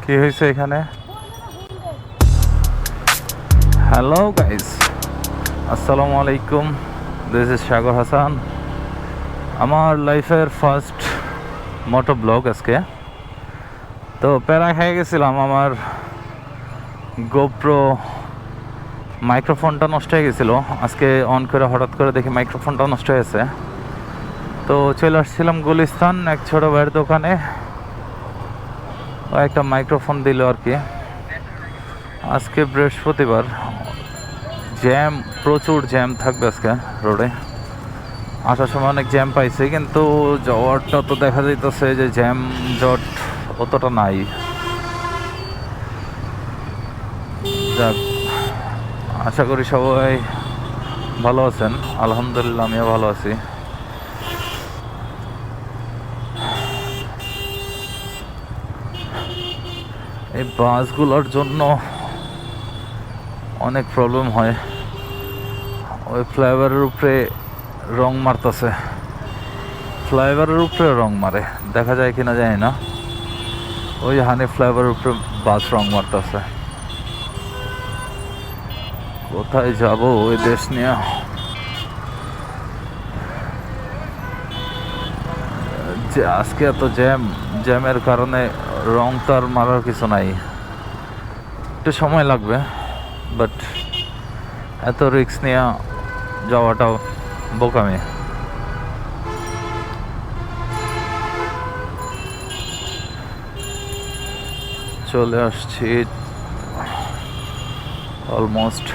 কি হয়েছে এখানে? হ্যালো গাইস, আসসালামু আলাইকুম। দিস ইজ সাগর হাসান। আমার লাইফের ফার্স্ট মোটো ব্লগ আজকে। তো প্যারা খেয়ে গেছিলাম, আমার গোপ্রো মাইক্রোফোনটা নষ্ট হয়ে গেছিলো। আজকে অন করে হঠাৎ করে দেখি মাইক্রোফোনটা নষ্ট হয়েছে। তো চলে আসছিলাম গুলিস্তান এক ছোটো ভাইয়ের দোকানে, ও একটা মাইক্রোফোন দিল আর কি। আজকে বৃহস্পতিবার, জ্যাম, প্রচুর জ্যাম থাকবে আজকে রোডে। আসার সময় অনেক জ্যাম পাইছি, কিন্তু যাওয়ারটা তো দেখা যাইতেছে যে জ্যাম জট অতটা নাই। যাক, আশা করি সবাই ভালো আছেন। আলহামদুলিল্লাহ, আমিও ভালো আছি। এই বাসগুলোর জন্য অনেক প্রবলেম হয়। ওই ফ্লাইওভারের উপরে রং মারতেছে, ফ্লাইওভারের উপরে রং মারে, দেখা যায় কিনা জানি না। ওই হানি ফ্লাইওভারের উপরে বাস রং মারতেছে। কোথায় যাব ওই দেশ নিয়ে? যে আজকে এত জ্যামের কারণে রং তো আর মারার কিছু নাই, একটু সময় লাগবে। বাট এত রিস্ক নিয়ে যাওয়াটাও বোকামি। চলে আসছি, অলমোস্ট।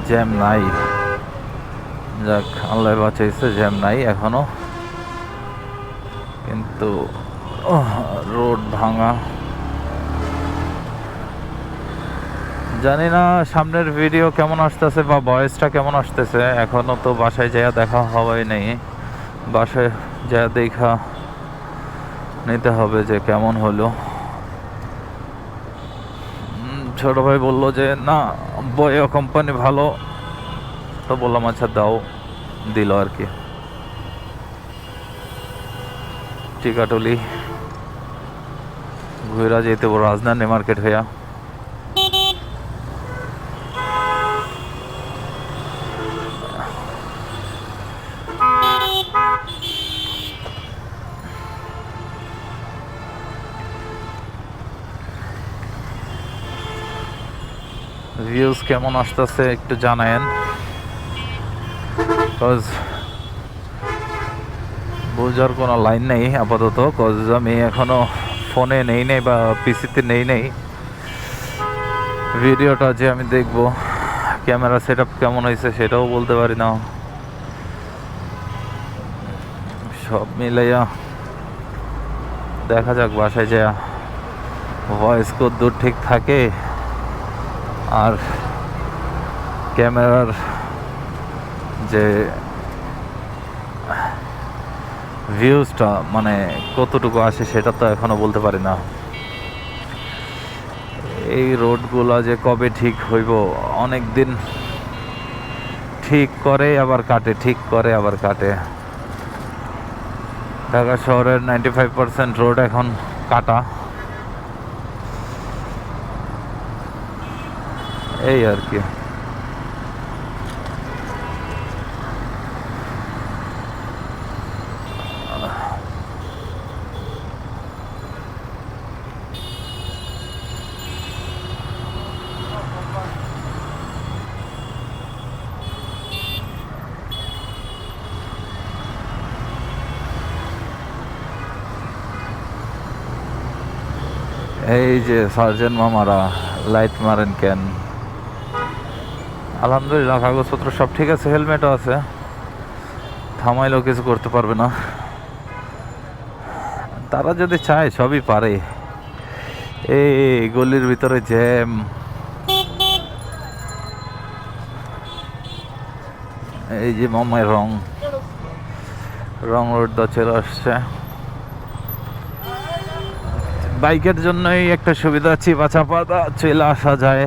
জ্যাম নাই, যাক আল্লাহ বাঁচাইছে, জ্যাম নাই এখনো। কিন্তু রোড ভাঙা। জানি না সামনের ভিডিও কেমন আসতেছে বা ভয়েসটা কেমন আসতেছে। এখনো তো বাসায় যাইয়া দেখা হওয়াই নেই। বাসায় যাইয়া দেখা নিতে হবে যে কেমন হলো। ছোট ভাই বললো যে না, বয় কোম্পানি ভালো, তো বললাম আচ্ছা দাও, দিল আর কি। টিকাটুলি ঘুরা যেতে রাজধানী মার্কেট হইয়া। ভিউজ কেমন আসতেছে একটু জানায়েন, কজ বোঝার কোনো লাইন নেই আপাতত। কজ আমি এখনো ফোনে নেই বা পিসিতে নেই। ভিডিওটা যে আমি দেখবো, ক্যামেরা সেট আপ কেমন হয়েছে সেটাও বলতে পারি না। সব মিলাইয়া দেখা যাক বাসায় যা ভয়েস কতদূর ঠিক থাকে আর ক্যামেরার যে ভিউজটা মানে কতটুকু আসে সেটা তো এখনো বলতে পারি না। এই রোডগুলা যে কবে ঠিক হইব, অনেক দিন ঠিক করে আবার কাটে, ঠিক করে আবার কাটে। ঢাকা শহরের 95% রোড এখন কাটা, এই আর কি। এই যে সার্জেন্ট মামারা লাইট মারেন কেন? আলহামদুলিল্লাহ কাগজপত্র সব ঠিক আছে, হেলমেটও আছে, থামাইলেও কিছু করতে পারবে না। তারা যদি চায় সবই পারে। এই গলির ভিতরে জ্যাম, এই যে মামায় রং রোড চলে আসছে। বাইকের জন্যই একটা সুবিধা, চিপা চাপা চলে আসা যায়।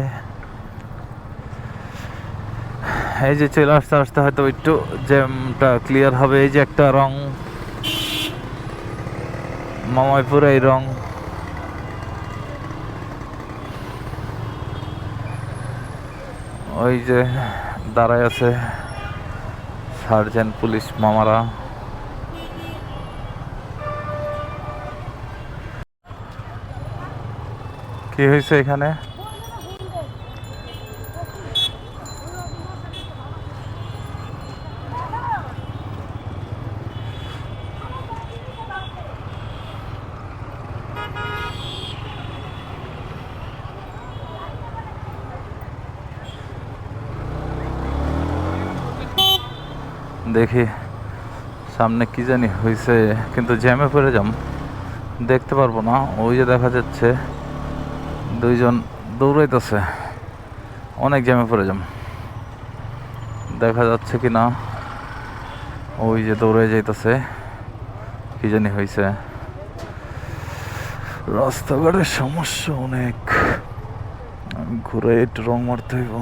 এই যে চলে আসতে আসতে হয়তো একটু জ্যামটা ক্লিয়ার হবে। এই যে একটা রং, মামাইপুর এই রং, ওই যে দাঁড়ায় আছে সার্জেন্ট পুলিশ মামারা। কি হয়েছে এখানে? দেখি সামনে কি জানি হয়েছে, কিন্তু জ্যামে পড়ে যাম, দেখতে পারবো না। ওই যে দেখা যাচ্ছে দুইজন দৌড়াইতেছে, অনেক জ্যামে পড়ে যাম, দেখা যাচ্ছে কি না। ওই যে দৌড়ে যাইতেছে, কি জানি হয়েছে। রাস্তাঘাটের সমস্যা অনেক, আমি ঘুরে একটু রং মারতে হইব।